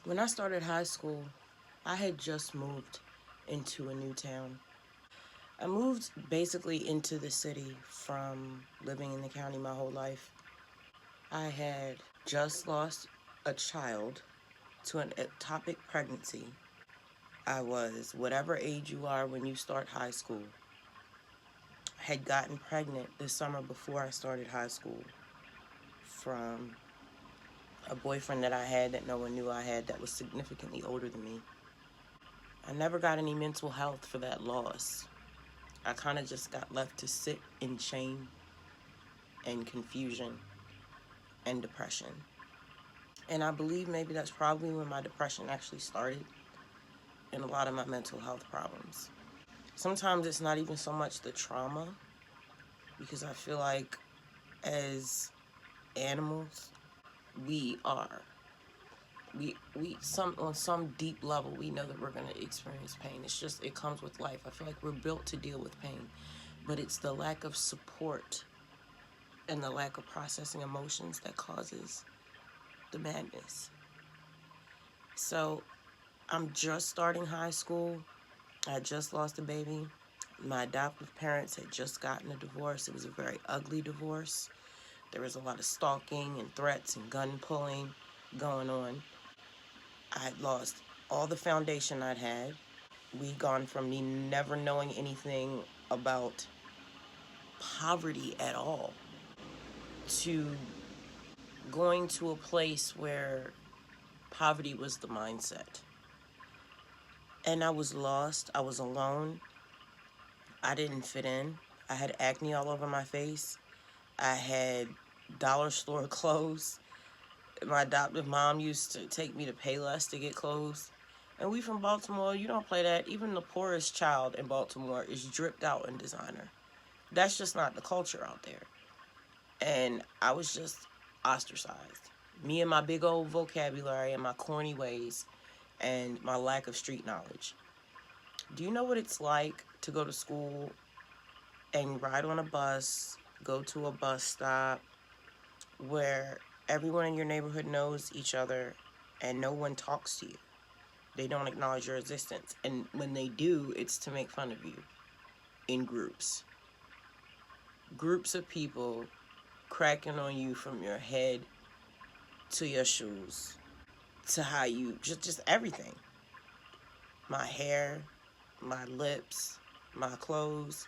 When I started high school, I had just moved into a new town. I moved basically into the city from living in the county my whole life. I had just lost a child to an ectopic pregnancy. I was whatever age you are when you start high school. Had gotten pregnant the summer before I started high school from a boyfriend that I had that no one knew I had that was significantly older than me. I never got any mental health for that loss. I kind of just got left to sit in shame and confusion and depression. And I believe maybe that's probably when my depression actually started and a lot of my mental health problems. Sometimes it's not even so much the trauma because I feel like as animals, we are. We some on some deep level we know that we're gonna experience pain. It's just it comes with life. I feel like we're built to deal with pain. But it's the lack of support and the lack of processing emotions that causes the madness. So I'm just starting high school. I just lost a baby. My adoptive parents had just gotten a divorce. It was a very ugly divorce. There was a lot of stalking and threats and gun pulling going on. I had lost all the foundation I'd had. We'd gone from me never knowing anything about poverty at all to going to a place where poverty was the mindset. And I was lost. I was alone. I didn't fit in. I had acne all over my face. I had dollar store clothes. My adoptive mom used to take me to Payless to get clothes. And we from Baltimore, you don't play that. Even the poorest child in Baltimore is dripped out in designer. That's just not the culture out there. And I was just ostracized. Me and my big old vocabulary and my corny ways and my lack of street knowledge. Do you know what it's like to go to school and ride on a bus, go to a bus stop where everyone in your neighborhood knows each other and no one talks to you? They don't acknowledge your existence. And when they do, it's to make fun of you in groups. Groups of people cracking on you from your head to your shoes to how you just everything. My hair, my lips, my clothes.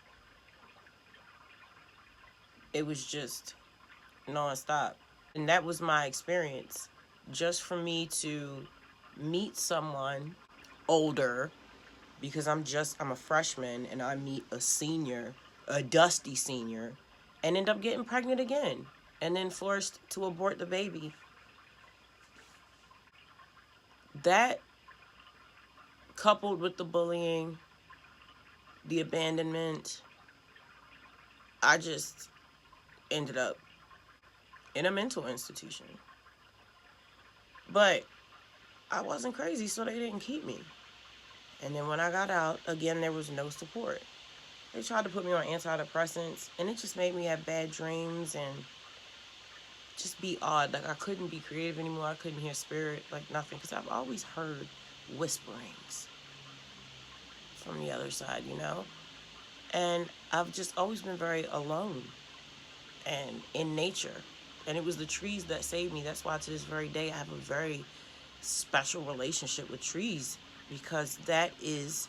It was just nonstop. And that was my experience. Just for me to meet someone older, because I'm a freshman and I meet a senior, a dusty senior, and end up getting pregnant again and then forced to abort the baby. That coupled with the bullying, the abandonment, I just ended up in a mental institution. But I wasn't crazy, so they didn't keep me. And then when I got out, again, there was no support. They tried to put me on antidepressants, and it just made me have bad dreams and just be odd. Like, I couldn't be creative anymore. I couldn't hear spirit, like nothing, because I've always heard whisperings from the other side, you know? And I've just always been very alone and in nature. And it was the trees that saved me. That's why to this very day I have a very special relationship with trees, because that is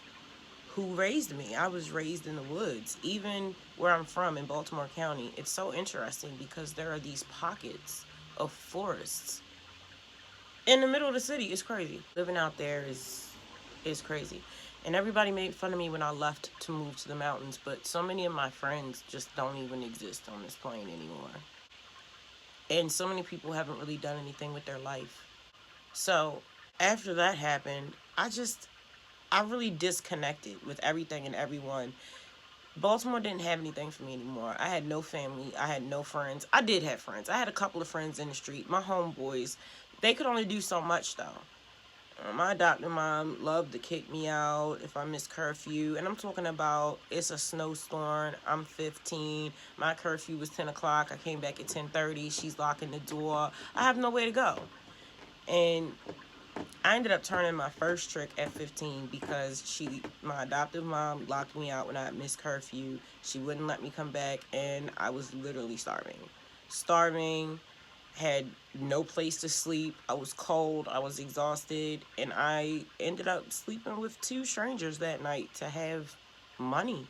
who raised me. I was raised in the woods. Even where I'm from in Baltimore County, it's so interesting because there are these pockets of forests in the middle of the city. It's crazy. Living out there is crazy. And everybody made fun of me when I left to move to the mountains, but so many of my friends just don't even exist on this plane anymore. And so many people haven't really done anything with their life. So after that happened, I really disconnected with everything and everyone. Baltimore didn't have anything for me anymore. I had no family. I had no friends. I did have friends. I had a couple of friends in the street. My homeboys, they could only do so much though. My adoptive mom loved to kick me out if I missed curfew. And I'm talking about it's a snowstorm. I'm 15. My curfew was 10 o'clock. I came back at 10:30. She's locking the door. I have nowhere to go. And I ended up turning my first trick at 15 because my adoptive mom, locked me out when I missed curfew. She wouldn't let me come back, and I was literally starving. Starving, had no place to sleep. I was cold, I was exhausted, and I ended up sleeping with two strangers that night to have money.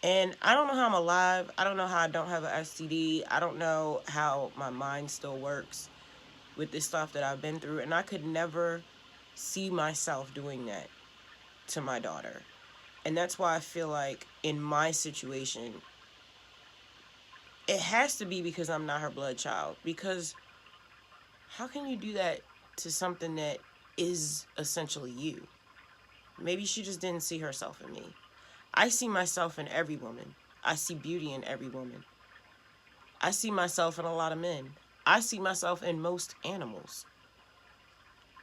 And I don't know how I'm alive. I don't know how I don't have an STD. I don't know how my mind still works with this stuff that I've been through. And I could never see myself doing that to my daughter. And that's why I feel like in my situation, it has to be because I'm not her blood child. Because how can you do that to something that is essentially you? Maybe she just didn't see herself in me. I see myself in every woman. I see beauty in every woman. I see myself in a lot of men. I see myself in most animals.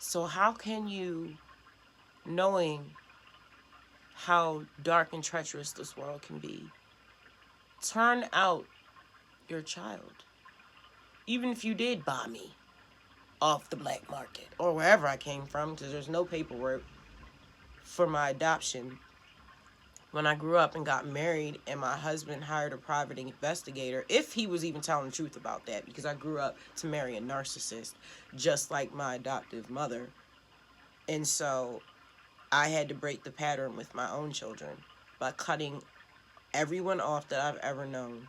So how can you, knowing how dark and treacherous this world can be, turn out your child? Even if you did buy me off the black market or wherever I came from, because there's no paperwork for my adoption. When I grew up and got married and my husband hired a private investigator, if he was even telling the truth about that, because I grew up to marry a narcissist, just like my adoptive mother. And so I had to break the pattern with my own children by cutting everyone off that I've ever known,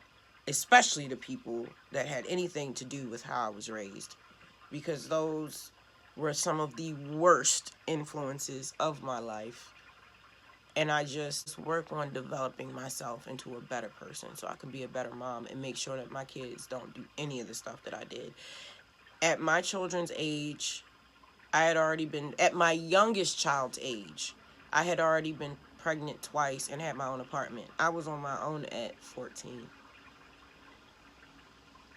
especially the people that had anything to do with how I was raised, because those were some of the worst influences of my life. And I just work on developing myself into a better person so I can be a better mom and make sure that my kids don't do any of the stuff that I did. At my children's age, I had already been, at my youngest child's age, I had already been pregnant twice and had my own apartment. I was on my own at 14.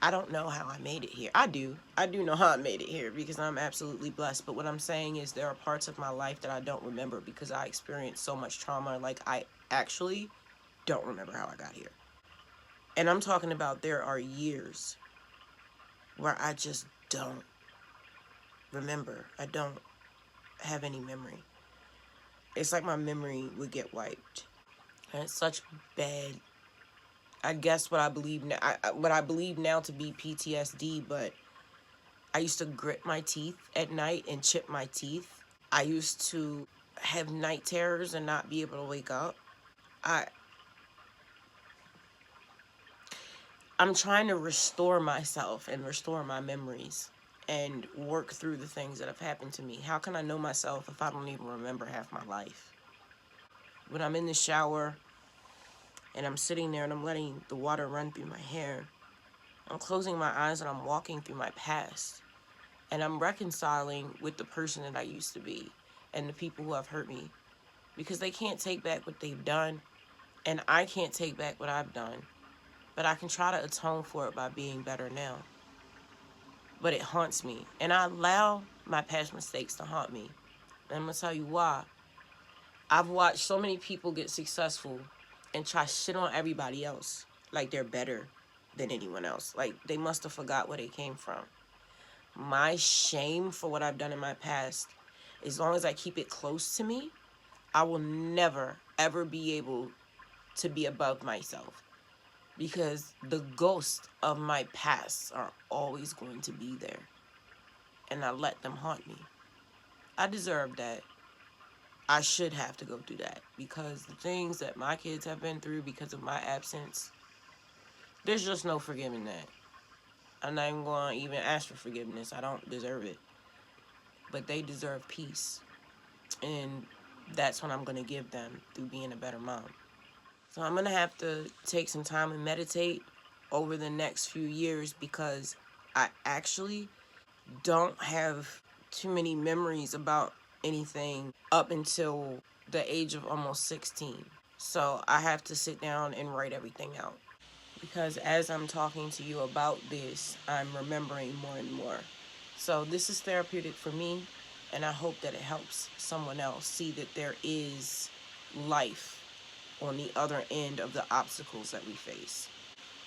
I don't know how I made it here. I do. I do know how I made it here because I'm absolutely blessed. But what I'm saying is there are parts of my life that I don't remember because I experienced so much trauma. Like, I actually don't remember how I got here. And I'm talking about there are years where I just don't remember. I don't have any memory. It's like my memory would get wiped. And it's such bad, I guess what I believe now, what I believe now to be PTSD, but I used to grit my teeth at night and chip my teeth. I used to have night terrors and not be able to wake up. I I'm trying to restore myself and restore my memories and work through the things that have happened to me. How can I know myself if I don't even remember half my life? When I'm in the shower and I'm sitting there and I'm letting the water run through my hair, I'm closing my eyes and I'm walking through my past. And I'm reconciling with the person that I used to be and the people who have hurt me because they can't take back what they've done and I can't take back what I've done. But I can try to atone for it by being better now. But it haunts me. And I allow my past mistakes to haunt me. And I'm going to tell you why. I've watched so many people get successful and try shit on everybody else like they're better than anyone else. Like they must have forgot where they came from. My shame for what I've done in my past, as long as I keep it close to me, I will never, ever be able to be above myself. Because the ghosts of my past are always going to be there. And I let them haunt me. I deserve that. I should have to go through that. Because the things that my kids have been through because of my absence, there's just no forgiving that. I'm not even going to even ask for forgiveness. I don't deserve it. But they deserve peace. And that's what I'm going to give them through being a better mom. So I'm going to have to take some time and meditate over the next few years because I actually don't have too many memories about anything up until the age of almost 16. So I have to sit down and write everything out. Because as I'm talking to you about this, I'm remembering more and more. So this is therapeutic for me, and I hope that it helps someone else see that there is life on the other end of the obstacles that we face.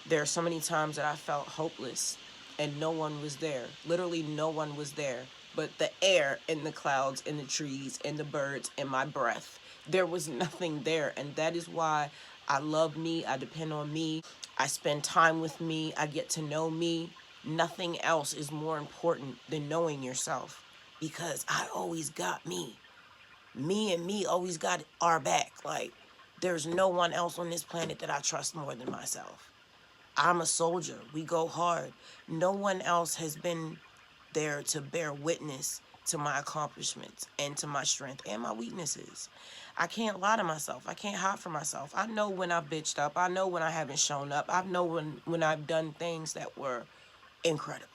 There are so many times that I felt hopeless and no one was there. Literally no one was there but the air and the clouds and the trees and the birds and my breath. There was nothing there. And that is why I love me. I depend on me. I spend time with me. I get to know me. Nothing else is more important than knowing yourself, because I always got me. Me and me always got our back. Like, there's no one else on this planet that I trust more than myself. I'm a soldier. We go hard. No one else has been there to bear witness to my accomplishments and to my strength and my weaknesses. I can't lie to myself. I can't hide from myself. I know when I've bitched up. I know when I haven't shown up. I know when I've done things that were incredible.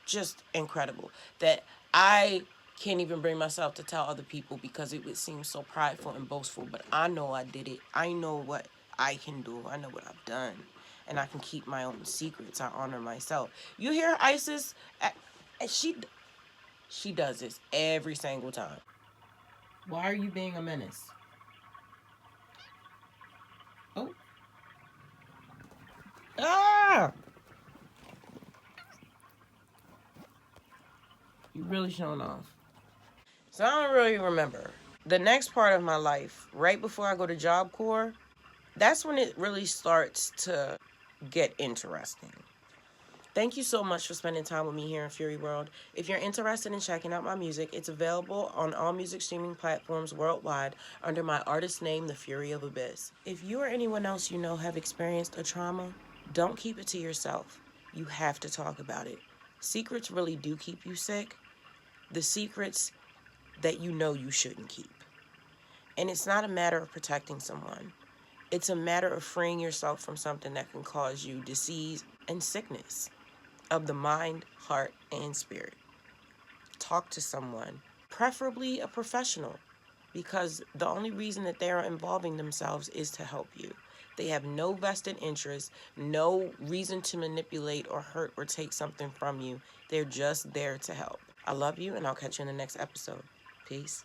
Just incredible. That I can't even bring myself to tell other people because it would seem so prideful and boastful. But I know I did it. I know what I can do. I know what I've done. And I can keep my own secrets. I honor myself. You hear Isis? She does this every single time. Why are you being a menace? Oh. Ah! You really showing off. So I don't really remember. The next part of my life, right before I go to Job Corps, that's when it really starts to get interesting. Thank you so much for spending time with me here in Fury World. If you're interested in checking out my music, it's available on all music streaming platforms worldwide under my artist name, The Fury of Abyss. If you or anyone else you know have experienced a trauma, don't keep it to yourself. You have to talk about it. Secrets really do keep you sick. The secrets that you know you shouldn't keep. And it's not a matter of protecting someone. It's a matter of freeing yourself from something that can cause you disease and sickness of the mind, heart, and spirit. Talk to someone, preferably a professional, because the only reason that they are involving themselves is to help you. They have no vested interest, no reason to manipulate or hurt or take something from you. They're just there to help. I love you, and I'll catch you in the next episode. Peace.